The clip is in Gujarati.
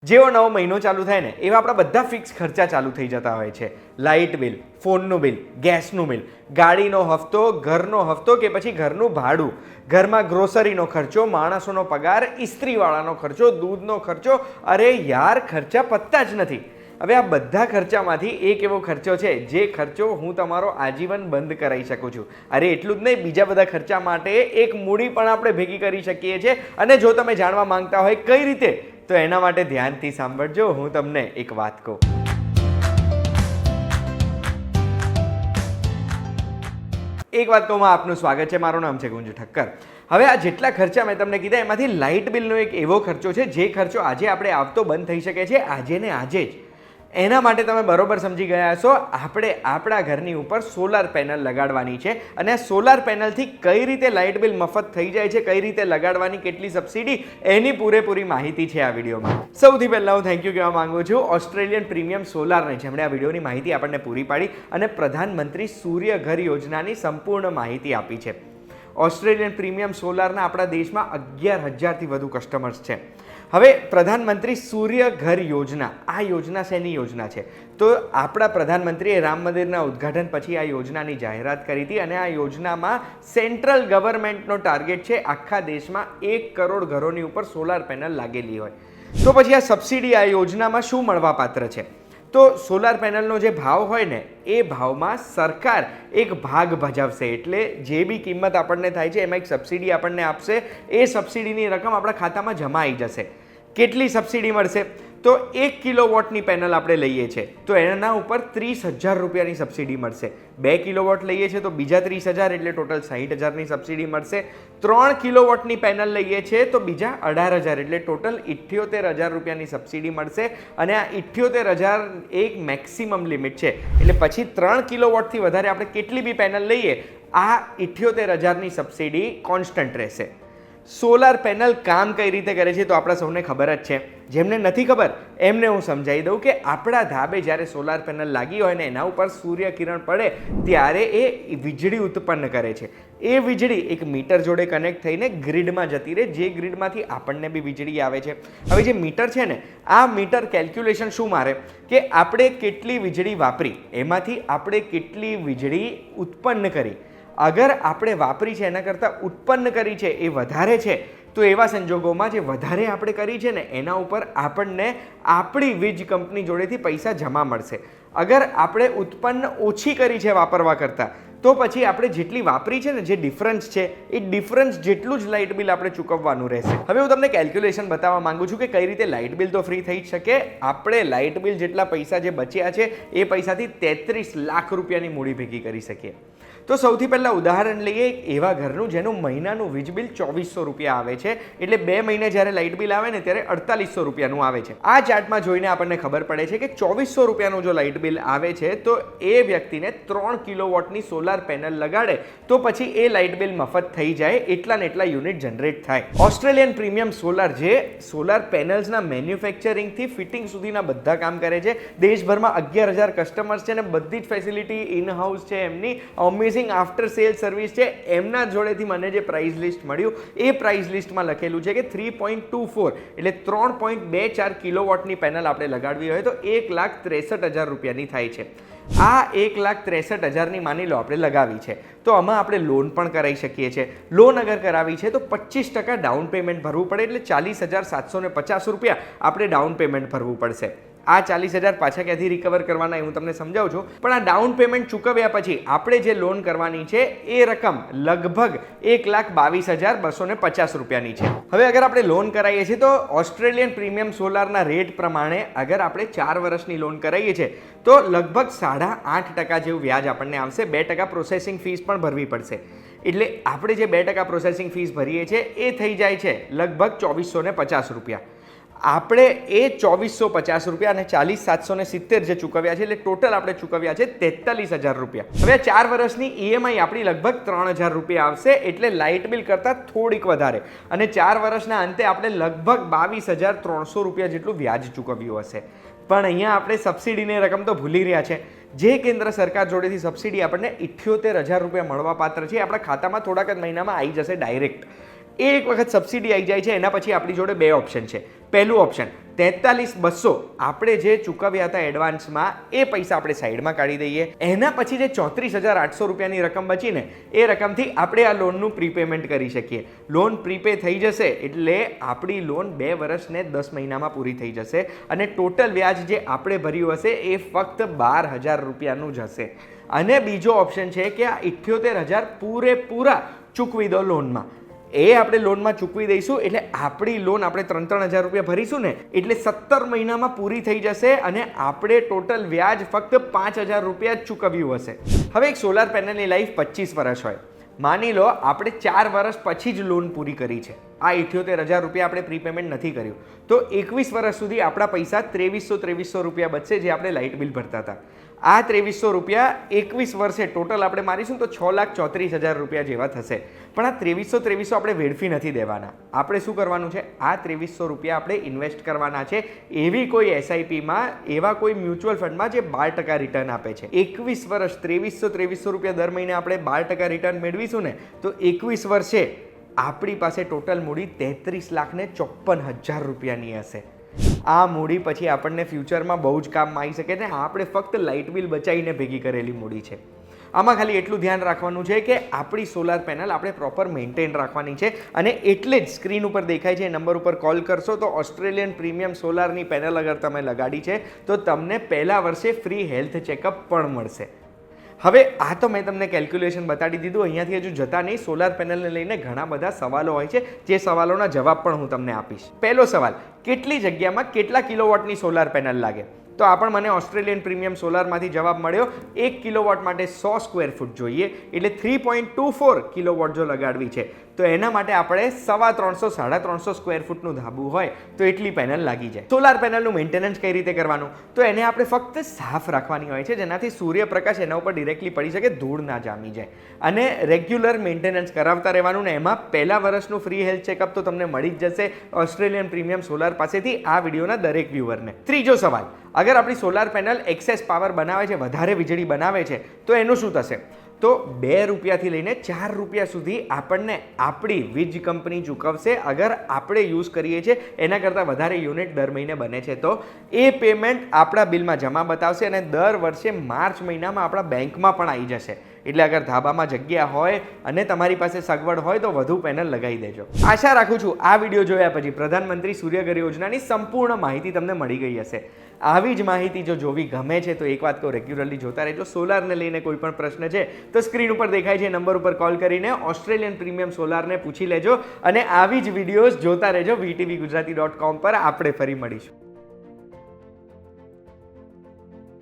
જેવો નવો મહિનો ચાલુ થાય ને એવા આપણા બધા ફિક્સ ખર્ચા ચાલુ થઈ જતા હોય છે. લાઇટ બિલ, ફોનનું બિલ, ગેસનું બિલ, ગાડીનો હફ્તો, ઘરનો હફ્તો કે પછી ઘરનું ભાડું, ઘરમાં ગ્રોસરીનો ખર્ચો, માણસોનો પગાર, ઇસ્ત્રીવાળાનો ખર્ચો, દૂધનો ખર્ચો. અરે યાર, ખર્ચા પતતા જ નથી. હવે આ બધા ખર્ચામાંથી એક એવો ખર્ચો છે જે ખર્ચો હું તમારો આજીવન બંધ કરાવી શકું છું. અરે એટલું જ નહીં, બીજા બધા ખર્ચા માટે એક મૂડી પણ આપણે ભેગી કરી શકીએ છીએ. અને જો તમે જાણવા માંગતા હોય કઈ રીતે, તો એના માટે ધ્યાનથી સાંભળજો. હું તમને એક વાત કહું. એક વાત કહું, આપનું સ્વાગત છે. મારું નામ છે ગુંજ ઠક્કર. હવે આ જેટલા ખર્ચા મેં તમને કીધા એમાંથી લાઇટ બિલનો એક એવો ખર્ચો છે જે ખર્ચો આજે આપણે આવતો બંધ થઈ શકે છે, આજે ને આજે જ. એના માટે તમે બરોબર સમજી ગયા હશો. આપણે આપણા ઘરની ઉપર સોલાર પેનલ લગાડવાની છે અને આ સોલાર પેનલથી કઈ રીતે લાઇટ બિલ મફત થઈ જાય છે, કઈ રીતે લગાડવાની, કેટલી સબસિડી, એની પૂરેપૂરી માહિતી છે આ વિડીયોમાં. સૌથી પહેલાં હું થેન્ક યુ કહેવા માંગુ છું ઓસ્ટ્રેલિયન પ્રીમિયમ સોલારને, જેમણે આ વિડીયોની માહિતી આપણને પૂરી પાડી અને પ્રધાનમંત્રી સૂર્ય ઘર યોજનાની સંપૂર્ણ માહિતી આપી છે. ઓસ્ટ્રેલિયન પ્રીમિયમ સોલારના આપણા દેશમાં 11,000થી વધુ કસ્ટમર્સ છે. હવે પ્રધાનમંત્રી સૂર્ય ઘર યોજના, આ યોજના શેની યોજના છે? તો આપણા પ્રધાનમંત્રીએ રામ મંદિરના ઉદ્ઘાટન પછી આ યોજનાની જાહેરાત કરી હતી અને આ યોજનામાં સેન્ટ્રલ ગવર્મેન્ટનો ટાર્ગેટ છે આખા દેશમાં 1 કરોડ ઘરોની ઉપર સોલાર પેનલ લાગેલી હોય. તો પછી આ સબસિડી આ યોજનામાં શું મળવા પાત્ર છે? તો સોલાર પેનલનો જે ભાવ હોય ને એ ભાવમાં સરકાર એક ભાગ ભજવશે. એટલે જે બી કિંમત આપણને થાય છે એમાં એક સબસિડી આપણને આપશે. એ સબસિડીની રકમ આપણા ખાતામાં જમા આવી જશે. કેટલી સબસિડી મળશે? તો 1 કિલોવોટની પેનલ આપણે લઈએ છીએ તો એના ઉપર 30,000 રૂપિયાની સબસિડી મળશે. 2 કિલોવોટ લઈએ છીએ તો બીજા 30,000 એટલે ટોટલ 60,000ની સબસિડી મળશે. 3 કિલોવોટની પેનલ લઈએ છીએ તો બીજા 18,000 એટલે ટોટલ 78,000 રૂપિયાની સબસિડી મળશે. અને આ 78,000 એક મેક્સિમમ લિમિટ છે. એટલે પછી 3 કિલોવોટથી વધારે આપણે કેટલી બી પેનલ લઈએ, આ 78,000ની સબસિડી કોન્સ્ટન્ટ રહેશે. સોલાર પેનલ કામ કઈ રીતે કરે છે તો આપણા સૌને ખબર જ છે. જેમને નથી ખબર એમને હું સમજાવી દઉં કે આપણા ધાબે જ્યારે સોલાર પેનલ લાગી હોય ને એના ઉપર સૂર્ય કિરણ પડે ત્યારે એ વીજળી ઉત્પન્ન કરે છે. એ વીજળી એક મીટર જોડે કનેક્ટ થઈને ગ્રીડમાં જતી રહે, જે ગ્રીડમાંથી આપણને બી વીજળી આવે છે. હવે જે મીટર છે ને, આ મીટર કેલ્ક્યુલેશન શું મારે કે આપણે કેટલી વીજળી વાપરી, એમાંથી આપણે કેટલી વીજળી ઉત્પન્ન કરી. અગર આપણે વાપરી છે એના કરતાં ઉત્પન્ન કરી છે એ વધારે છે તો એવા સંજોગોમાં જે વધારે આપણે કરી છે ને એના ઉપર આપણને આપણી વીજ કંપની જોડેથી પૈસા જમા મળશે. અગર આપણે ઉત્પન્ન ઓછી કરી છે વાપરવા કરતાં તો પછી આપણે જેટલી વાપરી છે ને, જે ડિફરન્સ છે એ ડિફરન્સ જેટલું જ લાઇટ બિલ આપણે ચૂકવવાનું રહેશે. હવે હું તમને કેલ્ક્યુલેશન બતાવવા માંગુ છું કે કઈ રીતે લાઇટ બિલ તો ફ્રી થઈ જ શકે. આપણે લાઇટ બિલ જેટલા પૈસા જે બચ્યા છે એ પૈસાથી 33 લાખ રૂપિયાની મૂડી ભેગી કરી શકીએ. તો સૌથી પહેલાં ઉદાહરણ લઈએ એક એવા ઘરનું જેનું મહિનાનું વીજ બિલ 2,400 રૂપિયા આવે છે. એટલે 2 મહિને જ્યારે લાઇટ બિલ આવે ને ત્યારે 4,800 રૂપિયાનું આવે છે. આ ચાર્ટમાં જોઈને આપણને ખબર પડે છે કે 2,400 રૂપિયાનું જો લાઇટ બિલ આવે છે તો એ વ્યક્તિને 3 કિલોવોટની સોલાર પેનલ લગાડે તો પછી એ લાઇટ બિલ મફત થઈ જાય, એટલા ને એટલા યુનિટ જનરેટ થાય. ઓસ્ટ્રેલિયન પ્રીમિયમ સોલાર જે સોલાર પેનલ્સના મેન્યુફેક્ચરિંગથી ફિટિંગ સુધીના બધા કામ કરે છે. દેશભરમાં 11,000 કસ્ટમર્સ છે ને બધી જ ફેસિલિટી ઇન હાઉસ છે એમની. અમેઝિંગ આફ્ટર સેલ સર્વિસ છે. એમના જોડેથી મને જે પ્રાઇસ લિસ્ટ મળ્યું એ પ્રાઇસ લિસ્ટમાં લખેલું છે કે 3.24 એટલે 3.24 કિલોવોટની પેનલ આપણે લગાડવી હોય તો 1,63,000 રૂપિયાની થાય છે. આ 1,63,000ની માની લો આપણે લગાવી છે તો આમાં આપણે લોન પણ કરાવી શકીએ છીએ. લોન અગર કરાવી છે તો 25% ડાઉન પેમેન્ટ ભરવું પડે એટલે 40,750 રૂપિયા આપણે ડાઉન પેમેન્ટ ભરવું પડશે. આ 40,000 પાછા ક્યાંથી રિકવર કરવાના એ હું તમને સમજાવું છું. પણ આ ડાઉન પેમેન્ટ ચૂકવ્યા પછી આપણે જે લોન કરવાની છે એ રકમ લગભગ 1,22,250 રૂપિયાની છે. હવે અગર આપણે લોન કરાવીએ છીએ તો ઓસ્ટ્રેલિયન પ્રીમિયમ સોલારના રેટ પ્રમાણે અગર આપણે 4 વર્ષની લોન કરાવીએ છીએ તો લગભગ 8.5% જેવું વ્યાજ આપણને આવશે. 2% પ્રોસેસિંગ ફીસ પણ ભરવી પડશે. એટલે આપણે જે 2% પ્રોસેસિંગ ફીસ ભરીએ છીએ એ થઈ જાય છે લગભગ 2,450 રૂપિયા. આપણે એ 2,450 રૂપિયા અને 40,770 જે ચૂકવ્યા છે એટલે ટોટલ આપણે ચૂકવ્યા છે 43,000 રૂપિયા. હવે 4 વર્ષની ઈએમઆઈ આપણી લગભગ 3,000 રૂપિયા આવશે. એટલે લાઇટ બિલ કરતાં થોડીક વધારે. અને 4 વર્ષના અંતે આપણે લગભગ 22,300 રૂપિયા જેટલું વ્યાજ ચૂકવ્યું હશે. પણ અહીંયા આપણે સબસિડીની રકમ તો ભૂલી રહ્યા છે. જે કેન્દ્ર સરકાર જોડેથી સબસિડી આપણને 78,000 રૂપિયા મળવા પાત્ર છે, આપણા ખાતામાં થોડાક જ મહિનામાં આવી જશે ડાયરેક્ટ. એક વખત સબસિડી આવી જાય છે એના પછી આપણી જોડે બે ઓપ્શન છે. પહેલું ઓપ્શન 43,200 આપણે જે ચૂકવ્યા હતા એડવાન્સમાં એ પૈસા આપણે સાઈડમાં કાઢી દઈએ. એના પછી જે 34,800 રૂપિયાની રકમ બચીને એ રકમથી આપણે આ લોનનું પ્રીપેમેન્ટ કરી શકીએ. લોન પ્રીપે થઈ જશે એટલે આપણી લોન 2 વર્ષ ને 10 મહિનામાં પૂરી થઈ જશે અને ટોટલ વ્યાજ જે આપણે ભર્યું હશે એ ફક્ત 12,000 રૂપિયાનું જ હશે. અને બીજો ઓપ્શન છે કે આ 78,000 પૂરેપૂરા ચૂકવી દો લોનમાં. એ આપણે લોનમાં ચૂકવી દઈશું એટલે આપણી લોન આપણે 3,000 રૂપિયા ભરીશું ને એટલે 17 મહિનામાં પૂરી થઈ જશે અને આપણે ટોટલ વ્યાજ ફક્ત 5,000 રૂપિયા જ ચૂકવ્યું હશે. હવે એક સોલાર પેનલની લાઈફ 25 વર્ષ હોય. માની લો આપણે 4 વર્ષ પછી જ લોન પૂરી કરી છે. આ 78,000 રૂપિયા આપણે પ્રીપેમેન્ટ નથી કર્યું તો 21 વર્ષ સુધી આપણા પૈસા 2300 રૂપિયા બચશે જે આપણે લાઇટ બિલ ભરતા હતા. આ 2300 રૂપિયા 21 વર્ષે ટોટલ આપણે મારીશું તો 6,34,000 રૂપિયા જેવા થશે. પણ આ 2300 આપણે વેડફી નથી દેવાના. આપણે શું કરવાનું છે? આ 2300 રૂપિયા આપણે ઇન્વેસ્ટ કરવાના છે એવી કોઈ એસઆઈપીમાં, એવા કોઈ મ્યુચ્યુઅલ ફંડમાં જે 12% રિટર્ન આપે છે. 21 વર્ષ 2300 રૂપિયા દર મહિને આપણે 12% રિટર્ન મેળવીશું ને તો 21 વર્ષે આપણી પાસે ટોટલ મૂડી 33,54,000 રૂપિયાની હશે. આ મૂડી પછી આપણને ફ્યુચરમાં બહુ જ કામમાં આવી શકે ને આપણે ફક્ત લાઇટ બિલ બચાવીને ભેગી કરેલી મૂડી છે. આમાં ખાલી એટલું ધ્યાન રાખવાનું છે કે આપણી સોલાર પેનલ આપણે પ્રોપર મેન્ટેન રાખવાની છે અને એટલે જ સ્ક્રીન ઉપર દેખાય છે એ નંબર ઉપર કોલ કરશો તો ઓસ્ટ્રેલિયન પ્રીમિયમ સોલારની પેનલ અગર તમે લગાડી છે તો તમને પહેલા વર્ષે ફ્રી હેલ્થ ચેકઅપ પણ મળશે. હવે આ તો મેં તમને કેલ્ક્યુલેશન બતાડી દીધું. અહીંયાથી હજુ જતા નહીં. સોલાર પેનલને લઈને ઘણા બધા સવાલો હોય છે જે સવાલોના જવાબ પણ હું તમને આપીશ. પહેલો સવાલ, કેટલી જગ્યામાં કેટલા કિલોવોટની સોલાર પેનલ લાગે? તો આ પણ મને ઓસ્ટ્રેલિયન પ્રીમિયમ સોલારમાંથી જવાબ મળ્યો. 1 કિલોવોટ માટે 100 સ્ક્વેર ફૂટ જોઈએ એટલે 3.24 કિલોવોટ જો લગાડવી છે તો એના માટે આપણે 350-350 સ્ક્વેર ફૂટનું ધાબુ હોય તો એટલી પેનલ લાગી જાય. સોલાર પેનલનું મેન્ટેનન્સ કઈ રીતે કરવાનું? તો એને આપણે ફક્ત સાફ રાખવાની હોય છે જેનાથી સૂર્યપ્રકાશ એના ઉપર ડિરેક્ટલી પડી શકે, ધૂળ ના જામી જાય. અને રેગ્યુલર મેન્ટેનન્સ કરાવતા રહેવાનું ને એમાં પહેલા વર્ષનું ફ્રી હેલ્થ ચેકઅપ તો તમને મળી જ જશે ઓસ્ટ્રેલિયન પ્રીમિયમ સોલાર પાસેથી આ વિડીયોના દરેક વ્યુઅરને. ત્રીજો સવાલ, અગર આપણી સોલાર પેનલ એક્સેસ પાવર બનાવે છે, વધારે વીજળી બનાવે છે તો એનું શું થશે? તો 2 રૂપિયાથી લઈને 4 રૂપિયા સુધી આપણને આપણી વીજ કંપની ચૂકવશે અગર આપણે યુઝ કરીએ છીએ એના કરતાં વધારે યુનિટ દર મહિને બને છે તો એ પેમેન્ટ આપણા બિલમાં જમા બતાવશે અને દર વર્ષે માર્ચ મહિનામાં આપણા બેંકમાં પણ આવી જશે. એટલે અગર ધાબામાં જગ્યા હોય અને તમારી પાસે સગવડ હોય તો વધુ પેનલ લગાવી દેજો. આશા રાખું છું આ વિડીયો જોયા પછી પ્રધાનમંત્રી સૂર્યઘર યોજનાની સંપૂર્ણ માહિતી તમને મળી ગઈ હશે. આવી જ માહિતી જો જોવી ગમે છે તો એક વાત કહું, રેગ્યુલરલી જોતા રહેજો. સોલારને લઈને કોઈ પણ પ્રશ્ન છે તો સ્ક્રીન ઉપર દેખાય છે નંબર ઉપર કોલ કરીને ઓસ્ટ્રેલિયન પ્રીમિયમ સોલારને પૂછી લેજો અને આવી જ વિડીયોઝ જોતા રહેજો VTVgujarati.com પર. આપણે ફરી મળીશું.